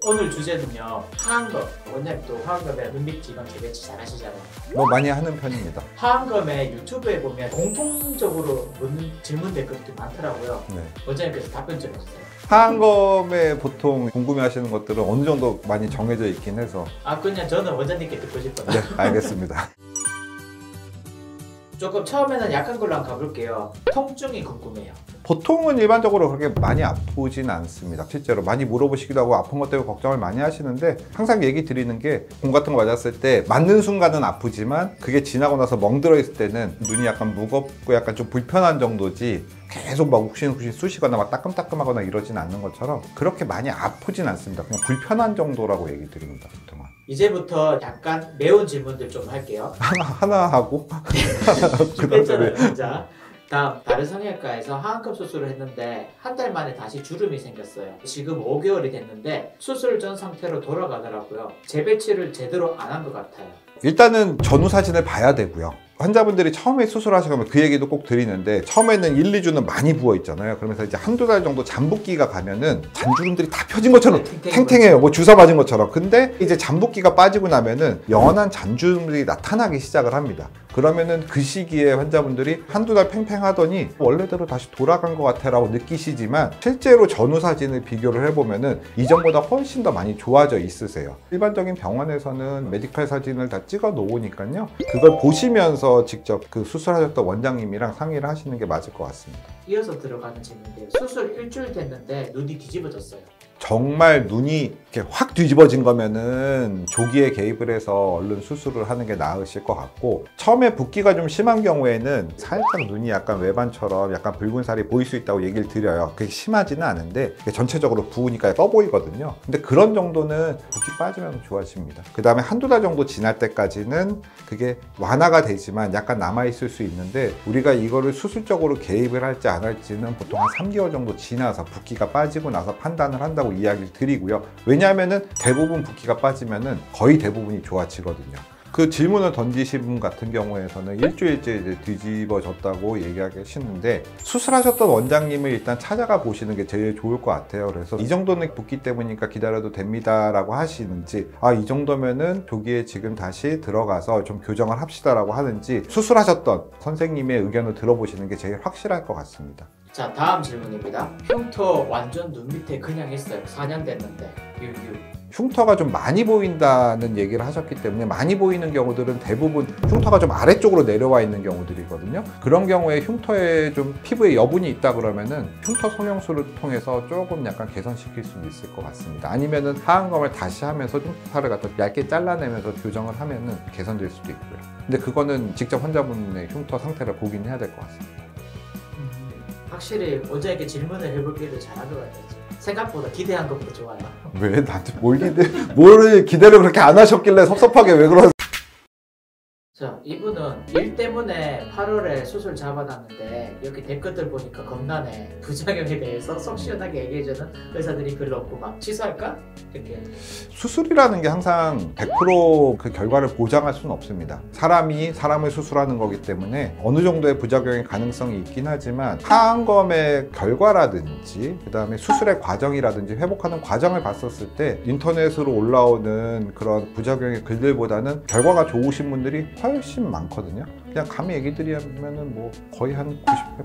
오늘 주제는요, 하안검. 원장님 또 하안검에 눈밑 기관 개배치 잘 하시잖아요. 뭐 많이 하는 편입니다. 하안검에 유튜브에 보면 공통적으로 묻는 질문 댓글들이 많더라고요. 네. 원장님께서 답변 좀 해주세요. 하안검에 보통 궁금해하시는 것들은 어느 정도 많이 정해져 있긴 해서. 그냥 저는 원장님께 듣고 싶어요. 네, 알겠습니다. 조금 처음에는 약한 걸로 한번 가볼게요. 통증이 궁금해요. 보통은 일반적으로 그렇게 많이 아프진 않습니다. 실제로 많이 물어보시기도 하고 아픈 것 때문에 걱정을 많이 하시는데, 항상 얘기 드리는 게 공 같은 거 맞았을 때 맞는 순간은 아프지만 그게 지나고 나서 멍들어 있을 때는 눈이 약간 무겁고 약간 좀 불편한 정도지 계속 막 욱신욱신 쑤시거나 막 따끔따끔하거나 이러진 않는 것처럼 그렇게 많이 아프진 않습니다. 그냥 불편한 정도라고 얘기 드립니다, 보통은. 이제부터 약간 매운 질문들 좀 할게요. 하나 하고 준비했잖아요. 자, 다음 다른 성형외과에서 하안검 수술을 했는데 한 달 만에 다시 주름이 생겼어요. 지금 5개월이 됐는데 수술 전 상태로 돌아가더라고요. 재배치를 제대로 안 한 것 같아요. 일단은 전후 사진을 봐야 되고요. 환자분들이 처음에 수술하시면 그 얘기도 꼭 드리는데, 처음에는 1, 2주는 많이 부어 있잖아요. 그러면서 이제 한두 달 정도 잠붓기가 가면은 잔주름들이 다 펴진 것처럼 탱탱해요. 뭐 주사 맞은 것처럼. 근데 이제 잠붓기가 빠지고 나면은 영원한 잔주름들이 나타나기 시작을 합니다. 그러면은 그 시기에 환자분들이 한두 달 팽팽하더니 원래대로 다시 돌아간 것 같아 라고 느끼시지만, 실제로 전후 사진을 비교를 해보면은 이전보다 훨씬 더 많이 좋아져 있으세요. 일반적인 병원에서는 메디칼 사진을 다 찍어 놓으니까요, 그걸 보시면서 직접 그 수술하셨던 원장님이랑 상의를 하시는 게 맞을 것 같습니다. 이어서 들어가는 질문인데요. 수술 일주일 됐는데 눈이 뒤집어졌어요. 정말 눈이 이렇게 확 뒤집어진 거면은 조기에 개입을 해서 얼른 수술을 하는 게 나으실 것 같고, 처음에 붓기가 좀 심한 경우에는 살짝 눈이 약간 외반처럼 약간 붉은 살이 보일 수 있다고 얘기를 드려요. 그게 심하지는 않은데 전체적으로 부으니까 떠 보이거든요. 근데 그런 정도는 붓기 빠지면 좋아집니다. 그 다음에 한두 달 정도 지날 때까지는 그게 완화가 되지만 약간 남아있을 수 있는데, 우리가 이거를 수술적으로 개입을 할지 안 할지는 보통 한 3개월 정도 지나서 붓기가 빠지고 나서 판단을 한다고 이야기를 드리고요. 왜냐하면은 대부분 붓기가 빠지면은 거의 대부분이 좋아지거든요. 그 질문을 던지신 분 같은 경우에서는 일주일째 이제 뒤집어졌다고 얘기하시는데, 수술하셨던 원장님을 일단 찾아가 보시는 게 제일 좋을 것 같아요. 그래서 이 정도는 붓기 때문이니까 기다려도 됩니다 라고 하시는지, 이 정도면은 조기에 지금 다시 들어가서 좀 교정을 합시다라고 하는지, 수술하셨던 선생님의 의견을 들어보시는 게 제일 확실할 것 같습니다. 자, 다음 질문입니다. 흉터 완전 눈 밑에 그냥 했어요. 4년 됐는데 유유. 흉터가 좀 많이 보인다는 얘기를 하셨기 때문에, 많이 보이는 경우들은 대부분 흉터가 좀 아래쪽으로 내려와 있는 경우들이거든요. 그런 경우에 흉터에 좀 피부에 여분이 있다 그러면은 흉터 성형술을 통해서 조금 약간 개선시킬 수 있을 것 같습니다. 아니면은 하안검을 다시 하면서 흉터를 갖다 얇게 잘라내면서 교정을 하면은 개선될 수도 있고요. 근데 그거는 직접 환자분의 흉터 상태를 보긴 해야 될 것 같습니다. 확실히 원장님께 질문을 해보기를 잘한 것 같아요. 생각보다 기대한 것보다 좋아요. 왜 나한테 뭘 기대를 그렇게 안 하셨길래 섭섭하게 왜 그러세요? 자, 이분은 일 때문에 8월에 수술 잡아놨는데 여기 댓글들 보니까 겁나네. 부작용에 대해서 속 시원하게 얘기해주는 의사들이 별로 없고 막 취소할까? 이렇게. 수술이라는 게 항상 100% 그 결과를 보장할 수는 없습니다. 사람이 사람을 수술하는 거기 때문에 어느 정도의 부작용의 가능성이 있긴 하지만, 하안검의 결과라든지 그 다음에 수술의 과정이라든지 회복하는 과정을 봤었을 때 인터넷으로 올라오는 그런 부작용의 글들보다는 결과가 좋으신 분들이 훨씬 많거든요. 그냥 감히 얘기 드리면은 뭐 거의 한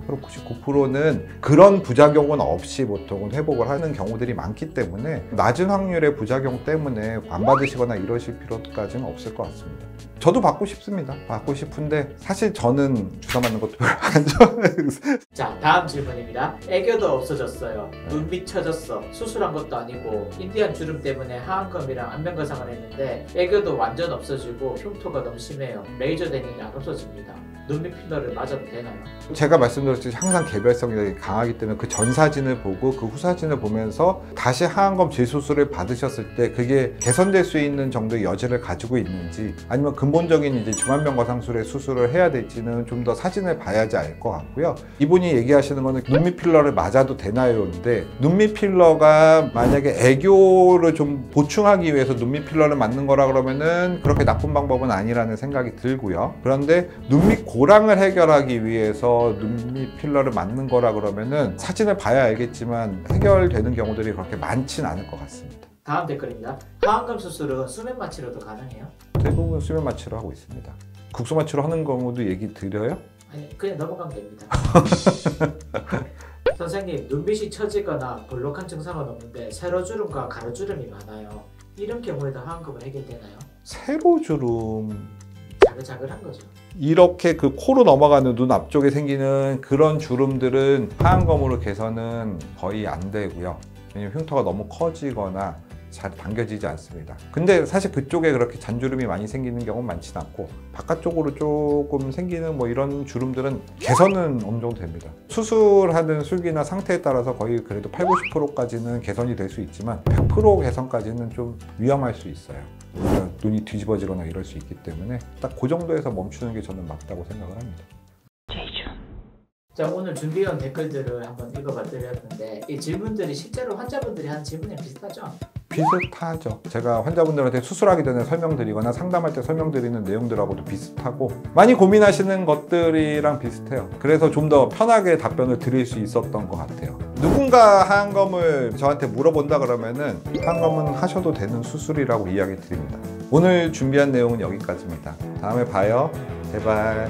98%, 99%는 그런 부작용은 없이 보통은 회복을 하는 경우들이 많기 때문에, 낮은 확률의 부작용 때문에 안 받으시거나 이러실 필요까지는 없을 것 같습니다. 저도 받고 싶습니다. 받고 싶은데 사실 저는 주사 맞는 것도 별로 안 좋아해요. 자, 다음 질문입니다. 애교도 없어졌어요. 눈 미쳐졌어. 수술한 것도 아니고 인디안 주름 때문에 하안검이랑 안면거상을 했는데 애교도 완전 없어지고 흉터가 너무 심해요. 레이저 대는게 안 없어집니다. 눈밑 필러를 맞아도 되나요? 제가 말씀드렸듯이 항상 개별성이 강하기 때문에 그 전 사진을 보고 그 후 사진을 보면서 다시 하안검 재수술을 받으셨을 때 그게 개선될 수 있는 정도의 여지를 가지고 있는지, 아니면 근본적인 이제 중안면거상술의 수술을 해야 될지는 좀 더 사진을 봐야지 알 것 같고요. 이분이 얘기하시는 거는 눈밑 필러를 맞아도 되나요인데, 눈밑 필러가 만약에 애교를 좀 보충하기 위해서 눈밑 필러를 맞는 거라 그러면은 그렇게 나쁜 방법은 아니라는 생각이 들고요. 그런데 눈밑 고랑을 해결하기 위해서 눈밑 필러를 맞는 거라 그러면은 사진을 봐야 알겠지만 해결되는 경우들이 그렇게 많진 않을 것 같습니다. 다음 댓글입니다. 하안검 수술은 수면 마취로도 가능해요? 대부분 수면 마취로 하고 있습니다. 국소 마취로 하는 경우도 얘기 드려요? 아니 그냥 넘어가면 됩니다. 선생님, 눈빛이 처지거나 볼록한 증상은 없는데 세로주름과 가로주름이 많아요. 이런 경우에도 하안검은 해결되나요? 세로주름 자글자글한 거죠. 이렇게 그 코로 넘어가는 눈 앞쪽에 생기는 그런 주름들은 하안검으로 개선은 거의 안 되고요. 왜냐면 흉터가 너무 커지거나 잘 당겨지지 않습니다. 근데 사실 그쪽에 그렇게 잔주름이 많이 생기는 경우는 많지는 않고 바깥쪽으로 조금 생기는 뭐 이런 주름들은 개선은 어느 정도 됩니다. 수술하는 술기나 상태에 따라서 거의 그래도 80~90%까지는 개선이 될 수 있지만 100% 개선까지는 좀 위험할 수 있어요. 눈이 뒤집어지거나 이럴 수 있기 때문에 딱 그 정도에서 멈추는 게 저는 맞다고 생각을 합니다. 자, 오늘 준비해온 댓글들을 한번 읽어봐 드렸는데 이 질문들이 실제로 환자분들이 하는 질문이랑 비슷하죠? 비슷하죠. 제가 환자분들한테 수술하기 전에 설명드리거나 상담할 때 설명드리는 내용들하고도 비슷하고 많이 고민하시는 것들이랑 비슷해요. 그래서 좀 더 편하게 답변을 드릴 수 있었던 것 같아요. 누군가 하안검을 저한테 물어본다 그러면은 하안검은 하셔도 되는 수술이라고 이야기 드립니다. 오늘 준비한 내용은 여기까지입니다. 다음에 봐요. 제발.